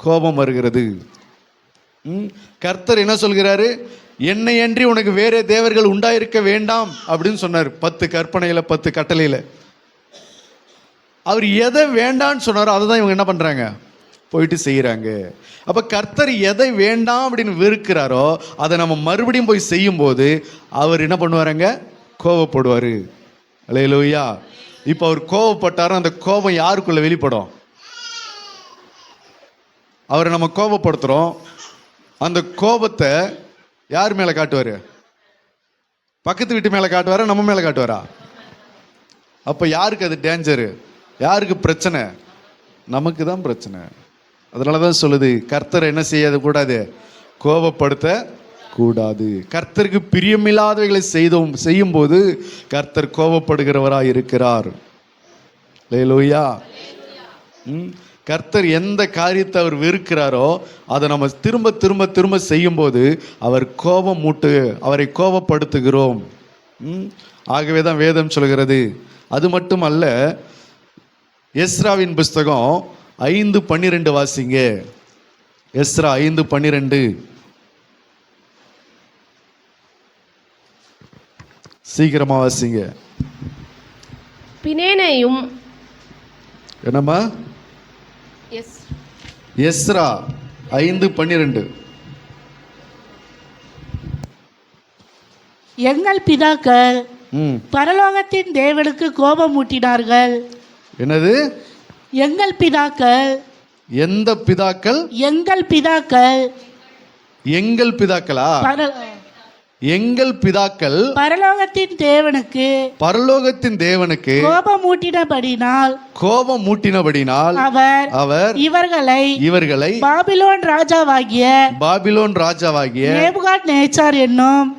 கோபம் வருகிறது. கர்த்தர் என்ன சொல்கிறாரு? என்னை அன்றி உனக்கு வேறே தேவர்கள் உண்டாயிருக்க வேண்டாம் அப்படின்னு சொன்னார். 10 கற்பனையில 10 கட்டளையில அவர் எதை வேண்டான்னு சொன்னாரோ அதை தான் இவங்க என்ன பண்றாங்க? போயிட்டு செய்யறாங்க. அப்ப கர்த்தர் எதை வேண்டாம் அப்படின்னு வெறுக்கிறாரோ அதை நம்ம மறுபடியும் போய் செய்யும் போது அவர் என்ன பண்ணுவாருங்க? கோபப்படுவாரு. அல்லேலூயா. இப்ப அவர் கோபப்பட்டாரும் அந்த கோபம் யாருக்குள்ள வெளிப்படும்? அவரை நம்ம கோபப்படுத்துறோம், அந்த கோபத்தை யார் மேல காட்டுவாரு? பக்கத்து வீட்டு மேல காட்டுவாரா, நம்ம மேல காட்டுவாரா? அப்ப யாருக்கு அது டேஞ்சரு? யாருக்கு பிரச்சனை? நமக்கு தான் பிரச்சனை. அதனாலதான் சொல்லுது, கர்த்தர் என்ன செய்ய கூடாது? கோபப்படுத்த கூடாது. கர்த்தருக்கு பிரியமில்லாதவைகளை செய்யும் போது கர்த்தர் கோபப்படுகிறவராய் இருக்கிறார். அல்லேலூயா. கர்த்தர் எந்த காரியத்தை அவர் வெறுக்கிறாரோ அதை நம்ம திரும்ப திரும்ப திரும்ப செய்யும் போது அவர் கோபம் மூட்டு அவரை கோபப்படுத்துகிறோம். ஆகவே தான் வேதம் சொல்கிறது. அது மட்டும் அல்ல, எஸ்ராவின் புஸ்தகம் 5:12 வாசிங்க. எஸ்ரா 5:12 சீக்கிரமா வாசிங்க. பினேனையும் என்னம்மா? எஸ்ரா 5:12 எங்கள் பிதாக்கள் பரலோகத்தின் தேவனுக்கு கோபம் மூட்டினார்கள். என்னது? எங்கள் பிதாக்கள். எந்த பிதாக்கள்? எங்கள் பிதாக்கள். எங்கள் பிதாக்களா? எங்கள் பிதாக்கள் பரலோகத்தின் தேவனுக்கு கோபம் மூட்டினபடினால் அவர் இவர்களை பாபிலோன் ராஜாவாகிய நேபுகாத் நேச்சார் என்னும்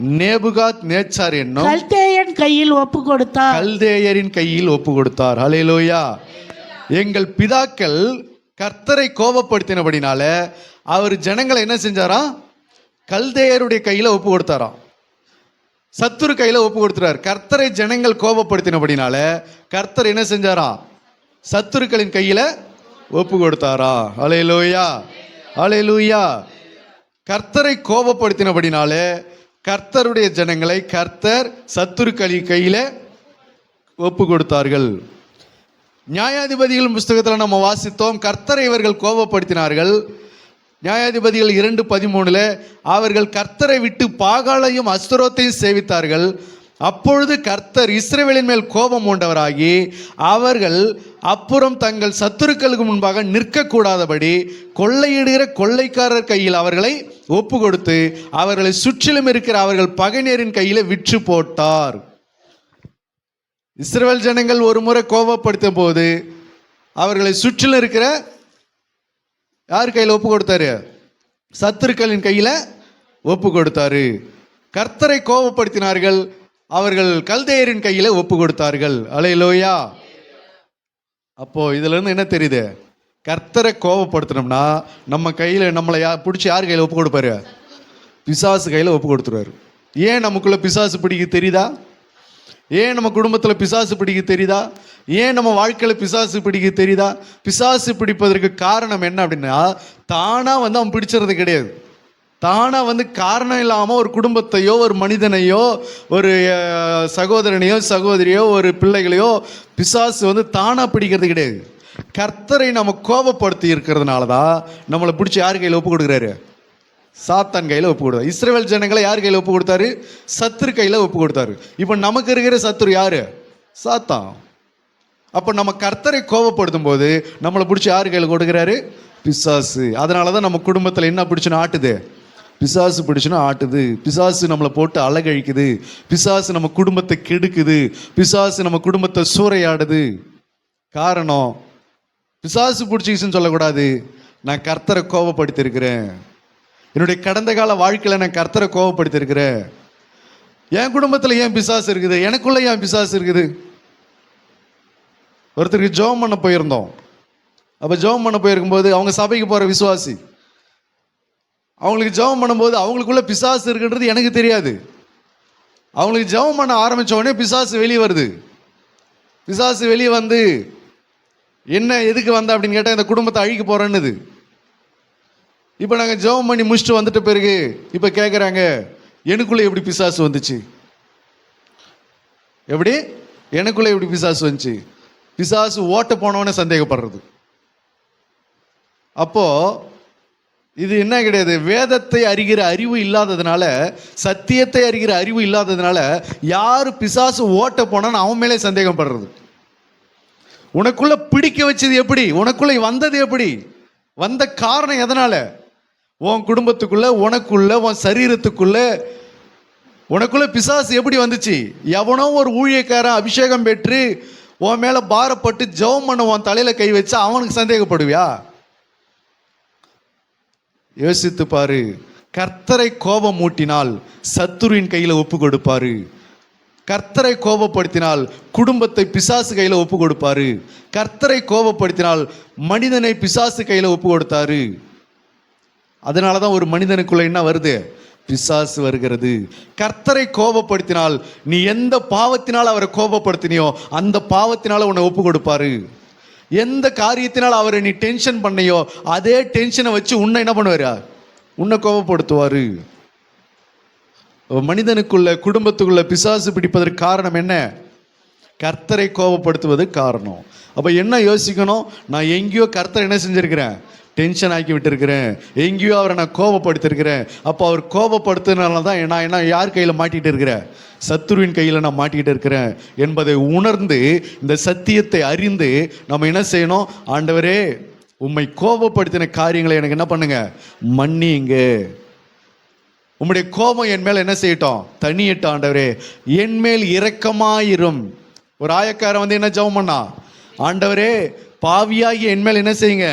கல்தேயரின் கையில் ஒப்பு கொடுத்தார். ஹல்லேலூயா. எங்கள் பிதாக்கள் கர்த்தரை கோபப்படுத்தினபடினால அவர் ஜனங்களை என்ன செஞ்சாரா? கல்தேயருடைய கையில ஒப்பு கொடுத்தாராம். சத்துரு கையில ஒப்பு கொடுத்துறார். கர்த்தரை ஜனங்கள் கோபப்படுத்தினபடினால கர்த்தர் என்ன செஞ்சாரா? சத்துருக்களின் கையில ஒப்பு கொடுத்தாரா? அல்லேலூயா, அல்லேலூயா. கர்த்தரை கோபப்படுத்தினபடினால கர்த்தருடைய ஜனங்களை கர்த்தர் சத்துருக்களின் கையில ஒப்பு கொடுத்தார்கள். நியாயாதிபதிகள் புஸ்தகத்தில் நம்ம வாசித்தோம், கர்த்தரை இவர்கள் கோபப்படுத்தினார்கள். நியாயாதிபதிகள் 2:13 அவர்கள் கர்த்தரை விட்டு பாகாலையும் அஸ்தரோத்தையும் சேவித்தார்கள். அப்பொழுது கர்த்தர் இஸ்ரவேலின் மேல் கோபம் கொண்டவராகி அவர்கள் அப்புறம் தங்கள் சத்துருக்களுக்கு முன்பாக நிற்கக்கூடாதபடி கொள்ளையிடுகிற கொள்ளைக்காரர் கையில் அவர்களை ஒப்பு கொடுத்து அவர்களை சுற்றிலும் இருக்கிற அவர்கள் பகைஞரின் கையில விற்று போட்டார். இஸ்ரவேல் ஜனங்கள் ஒரு முறை கோபப்படுத்தும் போது அவர்களை சுற்றிலும் இருக்கிற யார் கையில் ஒப்பு கொடுத்தாரு? சத்துருக்களின் கையில ஒப்பு கொடுத்தாரு. கர்த்தரை கோபப்படுத்தினார்கள், அவர்கள் கல்தேயரின் கையில ஒப்பு கொடுத்தார்கள். அல்லேலூயா. அப்போ இதுல இருந்து என்ன தெரியுது? கர்த்தரை கோபப்படுத்தினோம்னா நம்ம கையில நம்மளை பிடிச்சி யார் கையில ஒப்பு கொடுப்பாரு? பிசாசு கையில ஒப்பு கொடுத்துருவாரு. ஏன் நமக்குள்ள பிசாசு பிடிக்க தெரியுதா? ஏன் நம்ம குடும்பத்தில் பிசாசு பிடிக்க தெரியுதா? ஏன் நம்ம வாழ்க்கையில் பிசாசு பிடிக்க தெரியுதா? பிசாசு பிடிப்பதற்கு காரணம் என்ன அப்படின்னா, தானாக அவன் பிடிச்சிறது கிடையாது. தானாக காரணம் இல்லாமல் ஒரு குடும்பத்தையோ ஒரு மனிதனையோ ஒரு சகோதரனையோ சகோதரியோ ஒரு பிள்ளைகளையோ பிசாசு தானாக பிடிக்கிறது கிடையாது. கர்த்தரை நம்ம கோபப்படுத்தி இருக்கிறதுனால தான் நம்மளை பிடிச்சி யார் கையில் ஒப்பு கொடுக்குறாரு? சாத்தான் கையில் ஒப்பு கொடுத்தாரு. இஸ்ரவேல் ஜனங்களை யார் கையில் ஒப்பு கொடுத்தாரு? சத்துரு கையில் ஒப்பு கொடுத்தாரு. இப்போ நமக்கு இருக்கிற சத்துரு யாரு? சாத்தான். அப்போ நம்ம கர்த்தரை கோபப்படுத்தும் போது நம்மளை பிடிச்சி யார் கையில் கொடுக்குறாரு? பிசாசு. அதனால தான் நம்ம குடும்பத்தில் என்ன பிடிச்சுன்னு ஆட்டுது? பிசாசு பிடிச்சுன்னு ஆட்டுது. பிசாசு நம்மளை போட்டு அலகழிக்குது. பிசாசு நம்ம குடும்பத்தை கெடுக்குது. பிசாசு நம்ம குடும்பத்தை சூறையாடுது. காரணம், பிசாசு பிடிச்சிக்கிச்சுன்னு சொல்லக்கூடாது, நான் கர்த்தரை கோபப்படுத்தியிருக்கிறேன். என்னுடைய கடந்த கால வாழ்க்கையில் நான் கர்த்தரை கோபப்படுத்தியிருக்கிறேன். என் குடும்பத்தில் ஏன் பிசாசு இருக்குது? எனக்குள்ள ஏன் பிசாசு இருக்குது? ஒருத்தருக்கு ஜெபம் பண்ண போயிருந்தோம். அப்போ ஜெபம் பண்ண போயிருக்கும்போது அவங்க சபைக்கு போகிற விசுவாசி, அவங்களுக்கு ஜெபம் பண்ணும்போது அவங்களுக்குள்ள பிசாசு இருக்குன்றது எனக்கு தெரியாது. அவங்களுக்கு ஜெபம் பண்ண ஆரம்பித்த உடனே பிசாசு வெளியே வருது. பிசாசு வெளியே வந்து என்ன எதுக்கு வந்த அப்படின்னு கேட்டால் இந்த குடும்பத்தை அழிக்க போகிறேன்னுது. இப்போ நாங்கள் ஜெபம் பண்ணி முடிச்சுட்டு வந்துட்ட பிறகு இப்போ கேட்குறாங்க, எனக்குள்ளே எப்படி பிசாசு வந்துச்சு? எப்படி எனக்குள்ளே எப்படி பிசாசு வந்துச்சு? பிசாசு ஓட்ட போனவனே சந்தேகப்படுறது. அப்போ இது என்ன கிடையாது, வேதத்தை அறிகிற அறிவு இல்லாததுனால, சத்தியத்தை அறிகிற அறிவு இல்லாததுனால யார் பிசாசு ஓட்ட போனான்னு அவன் மேலே சந்தேகப்படுறது. உனக்குள்ள பிடிக்க வச்சது எப்படி? உனக்குள்ள வந்தது எப்படி? வந்த காரணம் எதனால? உன் குடும்பத்துக்குள்ள, உனக்குள்ள, உன் சரீரத்துக்குள்ள உனக்குள்ள பிசாசு எப்படி வந்துச்சு? எவனோ ஒரு ஊழியக்காரன் அபிஷேகம் பெற்று உன் மேல பாரப்பட்டு ஜெபம் பண்ண உன் தலையில கை வச்சா அவனுக்கு சந்தேகப்படுவியா? யோசித்து பாரு. கர்த்தரை கோபம் மூட்டினால் சத்துருவின் கையில ஒப்பு கொடுப்பாரு. கர்த்தரை கோபப்படுத்தினால் குடும்பத்தை பிசாசு கையில ஒப்பு கொடுப்பாரு. கர்த்தரை கோபப்படுத்தினால் மனிதனை பிசாசு கையில ஒப்பு கொடுத்தாரு. அதனாலதான் ஒரு மனிதனுக்குள்ள என்ன வருது? பிசாசு வருகிறது. கர்த்தரை கோபப்படுத்தினால் நீ எந்த பாவத்தினால் அவரை கோபப்படுத்தினியோ அந்த பாவத்தினால உன்னை ஒப்பு கொடுப்பாரு. எந்த காரியத்தினால் அவரை நீ டென்ஷன் பண்ணியோ அதே டென்ஷனை வச்சு உன்னை என்ன பண்ணுவாரு? உன்னை கோபப்படுத்துவாரு. மனிதனுக்குள்ள, குடும்பத்துக்குள்ள பிசாசு பிடிப்பதற்கு காரணம் என்ன? கர்த்தரை கோபப்படுத்துவது காரணம். அப்ப என்ன யோசிக்கணும்? நான் எங்கேயோ கர்த்தரை என்ன செஞ்சிருக்கிறேன்? டென்ஷன் ஆக்கி விட்டுருக்கிறேன். எங்கேயோ அவரை நான் கோபப்படுத்திருக்கிறேன். அப்போ அவர் கோபப்படுத்துனால தான் நான் என்ன யார் கையில் மாட்டிகிட்டு இருக்கிறேன்? சத்துருவின் கையில் நான் மாட்டிக்கிட்டு இருக்கிறேன் என்பதை உணர்ந்து, இந்த சத்தியத்தை அறிந்து நம்ம என்ன செய்யணும்? ஆண்டவரே, உம்மை கோபப்படுத்தின காரியங்களை எனக்கு என்ன பண்ணுங்க? மன்னிங்க. உம்முடைய கோபம் என் மேல் என்ன செய்யட்டும்? தனியட்டும். ஆண்டவரே, என் மேல் இரக்கமாயிரும். ஒரு ஆயக்காரன் வந்து என்ன ஜெபம் பண்ணா? ஆண்டவரே, பாவியாகி என் மேல் என்ன செய்யுங்க?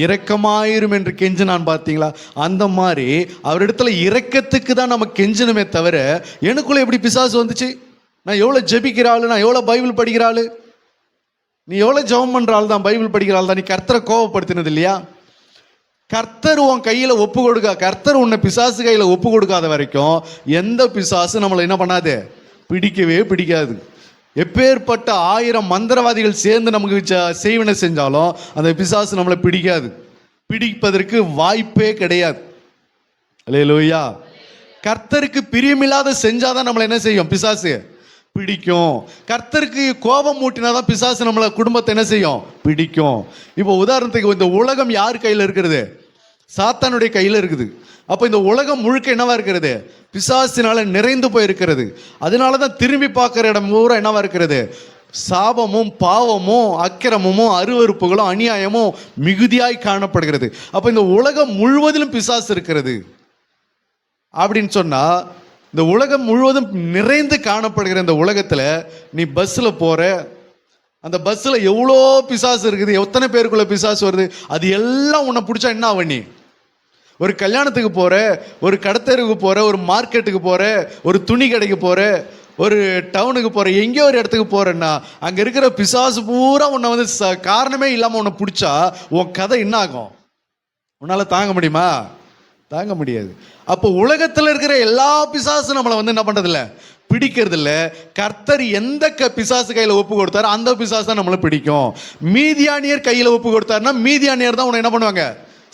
இரக்கமாயிரும் என்று கெஞ்சினான். பார்த்தீங்களா? அந்த மாதிரி அவரிடத்துல இரக்கத்துக்கு தான் நம்ம கெஞ்சணுமே தவிர எனக்குள்ள எப்படி பிசாசு வந்துச்சு? நான் எவ்வளோ ஜெபிக்கிறாள், நான் எவ்வளோ பைபிள் படிக்கிறாள், நீ எவ்வளோ ஜெபம் பண்ணுறாள் தான், பைபிள் படிக்கிறாள் தான், நீ கர்த்தரை கோபப்படுத்தினது இல்லையா? கர்த்தர் உன் கையில் ஒப்பு கொடுக்க, கர்த்தர் உன்னை பிசாசு கையில் ஒப்பு கொடுக்காத வரைக்கும் எந்த பிசாசு நம்மளை என்ன பண்ணாது? பிடிக்கவே பிடிக்காது. எப்பேற்பட்ட 1000 மந்திரவாதிகள் சேர்ந்து நமக்கு செய்வனை செஞ்சாலும் அந்த பிசாசு நம்மளை பிடிக்காது. பிடிப்பதற்கு வாய்ப்பே கிடையாது. அல்லேலூயா. கர்த்தருக்கு பிரியமில்லாத செஞ்சாதான் நம்மளை என்ன செய்யும்? பிசாசு பிடிக்கும். கர்த்தருக்கு கோபம் மூட்டினாதான் பிசாசு நம்மளை, குடும்பத்தை என்ன செய்யும்? பிடிக்கும். இப்போ உதாரணத்துக்கு இந்த உலகம் யார் கையில் இருக்கிறது? சாத்தானுடைய கையில் இருக்குது. அப்போ இந்த உலகம் முழுக்க என்னவா இருக்கிறது? பிசாசினால நிறைந்து போயிருக்கிறது. அதனால தான் திரும்பி பார்க்குற இடம் பூரா என்னவா இருக்கிறது? சாபமும் பாவமும் அக்கிரமமும் அருவருப்புகளும் அநியாயமும் மிகுதியாய் காணப்படுகிறது. அப்போ இந்த உலகம் முழுவதிலும் பிசாசு இருக்கிறது அப்படின்னு சொன்னா, இந்த உலகம் முழுவதும் நிறைந்து காணப்படுகிற இந்த உலகத்தில் நீ பஸ்ஸில் போற, அந்த பஸ்ஸில் எவ்வளோ பிசாசு இருக்குது, எத்தனை பேருக்குள்ள பிசாசு வருது, அது எல்லாம் உன்னை பிடிச்சா என்ன ஆவ? நீ ஒரு கல்யாணத்துக்கு போகிற, ஒரு கடத்தெருவுக்கு போகிற, ஒரு மார்க்கெட்டுக்கு போகிற, ஒரு துணி கடைக்கு போகிற, ஒரு டவுனுக்கு போகிற, எங்கேயோ ஒரு இடத்துக்கு போகிறேன்னா அங்கே இருக்கிற பிசாசு பூரா உன்னை வந்து காரணமே இல்லாமல் உன்னை பிடிச்சா உன் கதை என்ன ஆகும்? உன்னால் தாங்க முடியுமா? தாங்க முடியாது. அப்போ உலகத்தில் இருக்கிற எல்லா பிசாசும் நம்மளை வந்து என்ன பண்ணுறதில்ல? பிடிக்கிறதில்ல. கர்த்தர் எந்த பிசாசு கையில் ஒப்பு கொடுத்தாரு அந்த பிசாசு தான் நம்மளை பிடிக்கும். மீதியானியர் கையில் ஒப்பு கொடுத்தாருன்னா மீதியானியர் தான் உன்னை என்ன பண்ணுவாங்க?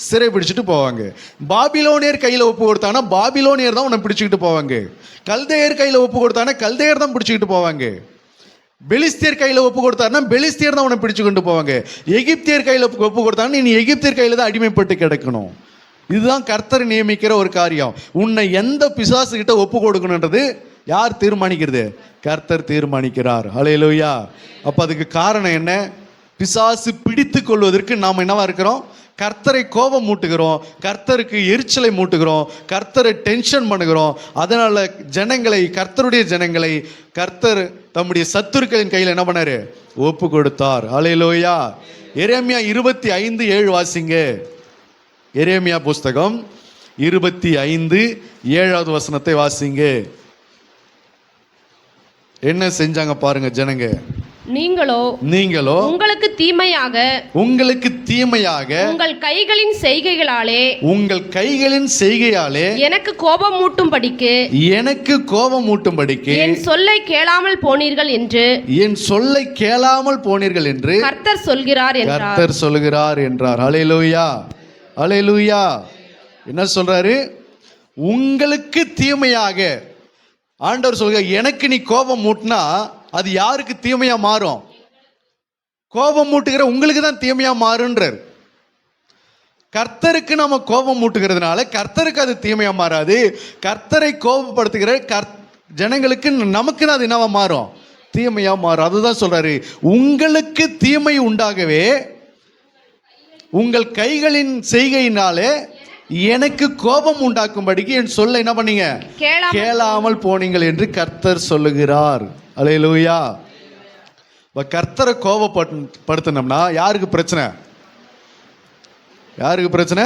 சிறை பிடிச்சிட்டு போவாங்க. பாபிலோனியர் கையில் ஒப்பு கொடுத்தாங்கன்னா பாபிலோனியர் தான் உன்னை பிடிச்சிக்கிட்டு போவாங்க. கல்தையர் கையில் ஒப்பு கொடுத்தாங்கன்னா கல்தையர் தான் பிடிச்சிக்கிட்டு போவாங்க. பெலிஸ்தியர் கையில் ஒப்பு கொடுத்தாருன்னா பெலிஸ்தியர் தான் உன்னை பிடிச்சு கொண்டு போவாங்க. எகிப்தியர் கையில் ஒப்பு கொடுத்தாங்கன்னா நீ எகிப்தியர் கையில் தான் அடிமைப்பட்டு கிடக்கணும். இதுதான் கர்த்தர் நியமிக்கிற ஒரு காரியம். உன்னை எந்த பிசாசு கிட்ட ஒப்பு கொடுக்கணுன்றது யார் தீர்மானிக்கிறது? கர்த்தர் தீர்மானிக்கிறார். ஹல்லேலூயா. அப்போ அதுக்கு காரணம் என்ன? பிசாசு பிடித்து கொள்வதற்கு நாம் என்னவா இருக்கிறோம்? கர்த்தரை கோபம் மூட்டுகிறோம், கர்த்தருக்கு எரிச்சலை மூட்டுகிறோம், கர்த்தரை டென்ஷன் பண்ணுகிறோம். அதனால ஜனங்களை, கர்த்தருடைய ஜனங்களை கர்த்தர் தம்முடைய சத்துருக்களின் கையில் என்ன பண்ணாரு? ஒப்பு கொடுத்தார். ஹல்லேலூயா. எரேமியா 25:7 வாசிங்க. எரேமியா புஸ்தகம் 25:7 வசனத்தை வாசிங்க. என்ன செஞ்சாங்க பாருங்க ஜனங்க. நீங்களோ உங்களுக்கு தீமையாக உங்கள் கைகளின் செய்கையாலே எனக்கு கோபம் மூட்டும்படிக்கு என் சொல்லை கேளாமல் போனீர்கள் என்று கர்த்தர் சொல்கிறார் என்றார். ஹல்லேலூயா. ஹல்லேலூயா. என்ன சொல்றாரு? உங்களுக்கு தீமையாக. ஆண்டவர் சொல்ற, எனக்கு நீ கோபம் மூட்டினா அது யாருக்கு தீமையா மாறும்? கோபம் மூட்டுகிற உங்களுக்கு தான் தீமையா மாறுன்றார். கர்த்தருக்கு நம்ம கோபம் மூட்டுகிறதுனால கர்த்தருக்கு அது தீமையா மாறாது. கர்த்தரை கோபப்படுத்துகிற ஜனங்களுக்கு நமக்கு தான் அது என்னவா மாறும்? தீமையா மாறும். அதுதான் சொல்றாரு, உங்களுக்கு தீமை உண்டாகவே உங்கள் கைகளின் செய்கையினாலே எனக்கு கோபம் உண்டாக்கும்படிக்கு என் சொல்ல என்ன பண்ணீங்க? கேளாமல் போனீங்கள் என்று கர்த்தர் சொல்லுகிறார். அல்லேலூயா. கர்த்தரை கோபப்படுத்தினோம்னா யாருக்கு பிரச்சனை? யாருக்கு பிரச்சனை?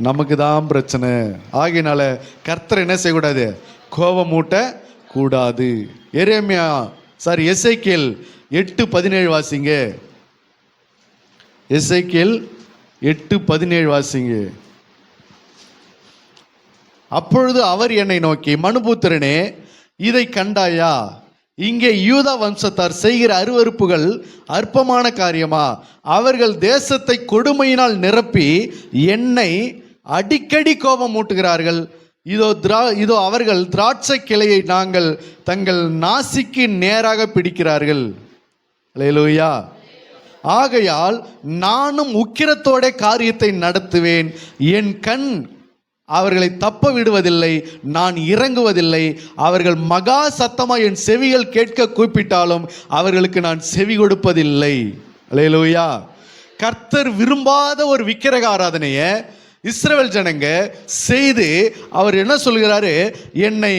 நமக்கு தான் பிரச்சனை. ஆகையினால கர்த்தர் என்ன செய்யக்கூடாது? கோபம் மூட்ட கூடாது. எசேக்கியேல் 8:17 வாசிங்க. எசேக்கியேல் 8:17 வாசிங்க. அப்பொழுது அவர் என்னை நோக்கி, மனுபுத்திரனே, இதை கண்டாயா? இங்கே யூதா வம்சத்தார் செய்கிற அருவருப்புகள் அற்பமான காரியமா? அவர்கள் தேசத்தை கொடுமையினால் நிரப்பி என்னை அடிக்கடி கோபம் மூட்டுகிறார்கள். இதோ அவர்கள் திராட்சை கிளையை நாங்கள் தங்கள் நாசிக்கு நேராக பிடிக்கிறார்கள். அல்லேலூயா. ஆகையால் நானும் உக்கிரத்தோட காரியத்தை நடத்துவேன். என் கண் அவர்களை தப்ப விடுவதில்லை, நான் இறங்குவதில்லை. அவர்கள் மகா சத்தமாக என் செவிகள் கேட்க கூப்பிட்டாலும் அவர்களுக்கு நான் செவி கொடுப்பதில்லை. அல்லேலூயா. கர்த்தர் விரும்பாத ஒரு விக்கிரக ஆராதனையை இஸ்ரவேல் ஜனங்க செய்து அவர் என்ன சொல்கிறாரு? என்னை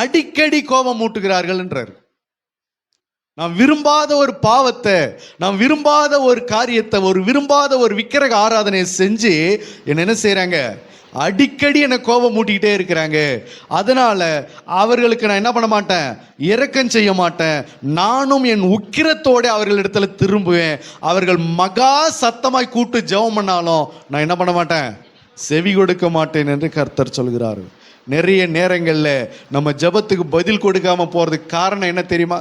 அடிக்கடி கோபம் மூட்டுகிறார்கள் என்றார். நாம் விரும்பாத ஒரு பாவத்தை, நாம் விரும்பாத ஒரு காரியத்தை, விரும்பாத ஒரு விக்கிரக ஆராதனையை செஞ்சு என்ன செய்யறாங்க? அடிக்கடி என்னை கோபம் மூட்டிக்கிட்டே இருக்கிறாங்க. அதனால அவர்களுக்கு நான் என்ன பண்ண மாட்டேன்? இரக்கம் செய்ய மாட்டேன். நானும் என் உக்கிரத்தோட அவர்களிடத்துல திரும்புவேன். அவர்கள் மகா சத்தமாய் கூட்டு ஜெபம் பண்ணாலும் நான் என்ன பண்ண மாட்டேன்? செவி கொடுக்க மாட்டேன் என்று கர்த்தர் சொல்கிறார். நிறைய நேரங்களில் நம்ம ஜெபத்துக்கு பதில் கொடுக்காம போறதுக்கு காரணம் என்ன தெரியுமா?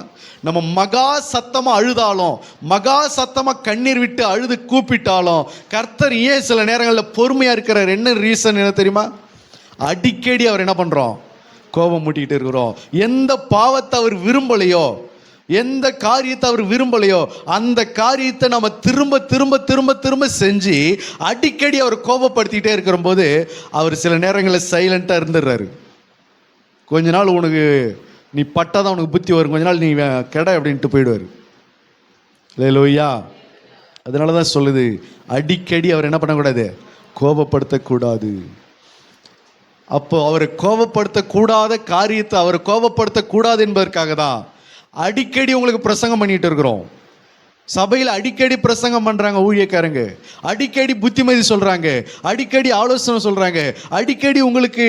நம்ம மகா சத்தமா அழுதாலும், மகா சத்தமா கண்ணீர் விட்டு அழுது கூப்பிட்டாலும் கர்த்தர் ஏன் சில நேரங்களில் பொறுமையா இருக்கிறார்? என்ன ரீசன் என்ன தெரியுமா? அடிக்கடி அவர் என்ன பண்றோம்? கோபம் மூட்டிக்கிட்டு இருக்கிறோம். எந்த பாவத்தை அவர் விரும்பலையோ, எந்த காரியத்தை அவர் விரும்பலையோ அந்த காரியத்தை நம்ம திரும்ப திரும்ப திரும்ப திரும்ப செஞ்சு அடிக்கடி அவர் கோபப்படுத்திக்கிட்டே இருக்கிற போது அவர் சில நேரங்களில் சைலண்டாக இருந்துடுறாரு. கொஞ்ச நாள் உனக்கு நீ பட்டாதான் உனக்கு புத்தி வரும், கொஞ்ச நாள் நீ கெட அப்படின்ட்டு போயிடுவார். அல்லேலூயா. அதனால தான் சொல்லுது, அடிக்கடி அவர் என்ன பண்ணக்கூடாது? கோபப்படுத்தக்கூடாது. அப்போ அவரை கோபப்படுத்தக்கூடாத காரியத்தை அவரை கோபப்படுத்தக்கூடாது என்பதற்காக தான் அடிக்கடி உங்களுக்கு பிரசங்கம் பண்ணிட்டு இருக்கிறோம். சபையில் அடிக்கடி பிரசங்கம் பண்றாங்க ஊழியக்காரங்க, அடிக்கடி புத்திமதி சொல்றாங்க, அடிக்கடி ஆலோசனை சொல்றாங்க, அடிக்கடி உங்களுக்கு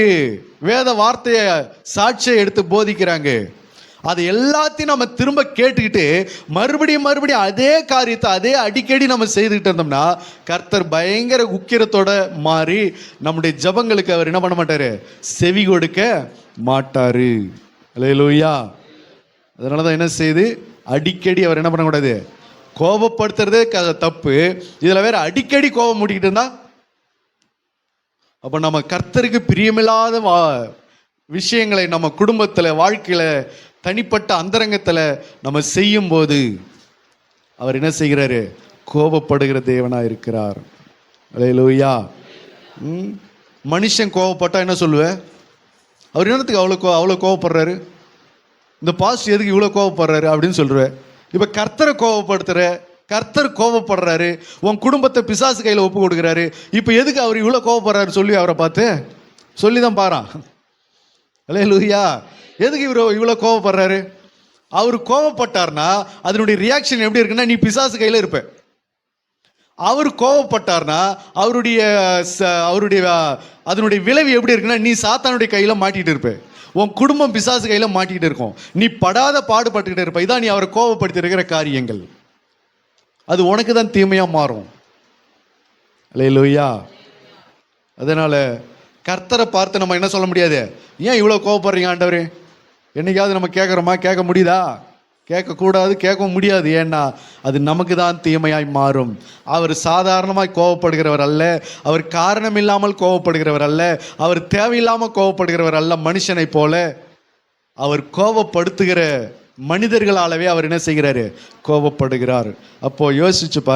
வேத வார்த்தையை சாட்சியை எடுத்து போதிக்கிறாங்க. அது எல்லாத்தையும் நம்ம திரும்ப கேட்டுக்கிட்டு மறுபடியும் மறுபடியும் அதே காரியத்தை அதே அடிக்கடி நம்ம செய்துக்கிட்டு இருந்தோம்னா கர்த்தர் பயங்கர உக்கிரத்தோட மாறி நம்முடைய ஜபங்களுக்கு அவர் என்ன பண்ண மாட்டாரு? செவி கொடுக்க மாட்டாரு. அல்லேலூயா. அதனால தான் என்ன செய்யுது? அடிக்கடி அவர் என்ன பண்ணக்கூடாது? கோபப்படுத்துறதே தப்பு. இதில் வேற அடிக்கடி கோபம் மூட்டிக்கிட்டு இருந்தா அப்போ நம்ம கர்த்தருக்கு பிரியமில்லாத விஷயங்களை நம்ம குடும்பத்தில், வாழ்க்கையில், தனிப்பட்ட அந்தரங்கத்தில் நம்ம செய்யும் போது அவர் என்ன செய்கிறாரு? கோபப்படுகிற தேவனாக இருக்கிறார். அல்லேலூயா. மனுஷன் கோபப்பட்டா என்ன சொல்லுவேன்? அவர் என்னத்துக்கு அவ்வளோ கோபப்படுறாரு? இந்த பாஸ்ட் எதுக்கு இவ்வளோ கோவப்படுறாரு அப்படின்னு சொல்லுவேன். இப்போ கர்த்தரை கோவப்படுத்துற, கர்த்தர் கோவப்படுறாரு, உன் குடும்பத்தை பிசாசு கையில் ஒப்பு கொடுக்குறாரு, இப்போ எதுக்கு அவர் இவ்வளோ கோவப்படுறாரு சொல்லி அவரை பார்த்து சொல்லி தான் பாரான். அல்லேலூயா. எதுக்கு இவ்வளோ கோவப்படுறாரு? அவர் கோவப்பட்டார்னா அதனுடைய ரியாக்ஷன் எப்படி இருக்குன்னா, நீ பிசாசு கையில் இருப்ப. அவர் கோவப்பட்டார்னா அதனுடைய விளைவு எப்படி இருக்குன்னா, நீ சாத்தானுடைய கையில் மாட்டிகிட்டு இருப்ப. உன் குடும்பம் பிசாசு கையில் மாட்டிக்கிட்டு இருக்கும். நீ படாத பாடுபட்டுக்கிட்டு இருப்ப. இதான் நீ அவரை கோபப்படுத்தி இருக்கிற காரியங்கள். அது உனக்கு தான் தீமையாக மாறும். அல்லேலூயா. அதனால கர்த்தரை பார்த்து நம்ம என்ன சொல்ல முடியாது? ஏன் இவ்வளோ கோவப்படுறீங்க ஆண்டவரே? என்னைக்காவது நம்ம கேட்குறோமா? கேட்க முடியுதா? கேட்கக்கூடாது, கேட்க முடியாது. ஏன்னா அது நமக்கு தான் தீமையாய் மாறும். அவர் சாதாரணமாய் கோபப்படுகிறவர் அல்ல, அவர் காரணம் இல்லாமல் கோபப்படுகிறவர் அல்ல, அவர் தேவையில்லாமல் கோபப்படுகிறவர் அல்ல. மனுஷனை போல அவர் கோபப்படுத்துகிற மனிதர்களாலவே அவர் என்ன செய்கிறாரு? கோபப்படுகிறார். அப்போ யோசிச்சு பாருங்க.